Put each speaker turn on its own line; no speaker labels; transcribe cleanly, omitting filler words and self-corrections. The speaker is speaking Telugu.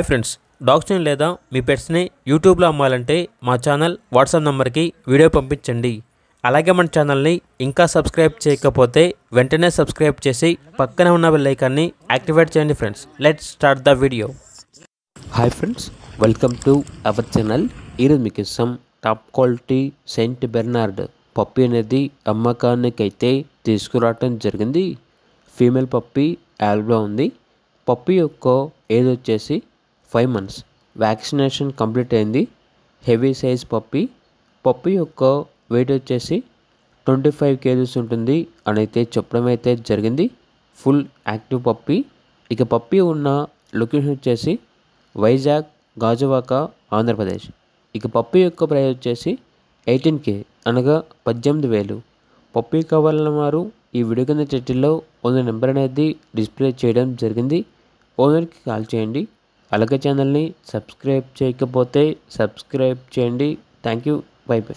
ఫ్రెండ్స్, డాగ్స్ని లేదా మీ పెట్స్ని యూట్యూబ్లో అమ్మాలంటే మా ఛానల్ వాట్సాప్ నెంబర్కి వీడియో పంపించండి. అలాగే మన ఛానల్ని ఇంకా సబ్స్క్రైబ్ చేయకపోతే వెంటనే సబ్స్క్రైబ్ చేసి పక్కన ఉన్న బెల్ ఐకాన్ని యాక్టివేట్ చేయండి. Friends, let's start the video.
Hi friends, welcome to our channel. ఈరోజు మీకు ఇస్తాం top quality Saint Bernard puppy అనేది అమ్మకానికి అయితే తీసుకురావటం జరిగింది. ఫీమేల్ పప్పీ యాల్బ్లో ఉంది. పప్పీ యొక్క ఏజ్ వచ్చేసి 5 months. వ్యాక్సినేషన్ కంప్లీట్ అయింది. Heavy size puppy. పప్పీ యొక్క వెయిట్ వచ్చేసి 25 kgs ఉంటుంది అని అయితే చెప్పడం అయితే జరిగింది. Full active puppy. ఇక పప్పీ ఉన్న లొకేషన్ వచ్చేసి వైజాగ్, గాజువాక, ఆంధ్రప్రదేశ్. ఇక పప్పీ యొక్క ప్రైస్ వచ్చేసి 18K అనగా 18,000. పప్పీ కావాలన్న వారు ఈ వీడియో కింద టైటిల్లో ఓనర్ నెంబర్ అనేది డిస్ప్లే చేయడం జరిగింది. ఓనర్కి కాల్ చేయండి. అలాగే ఛానల్ని సబ్స్క్రైబ్ చేయకపోతే సబ్స్క్రైబ్ చేయండి. Thank you. By by.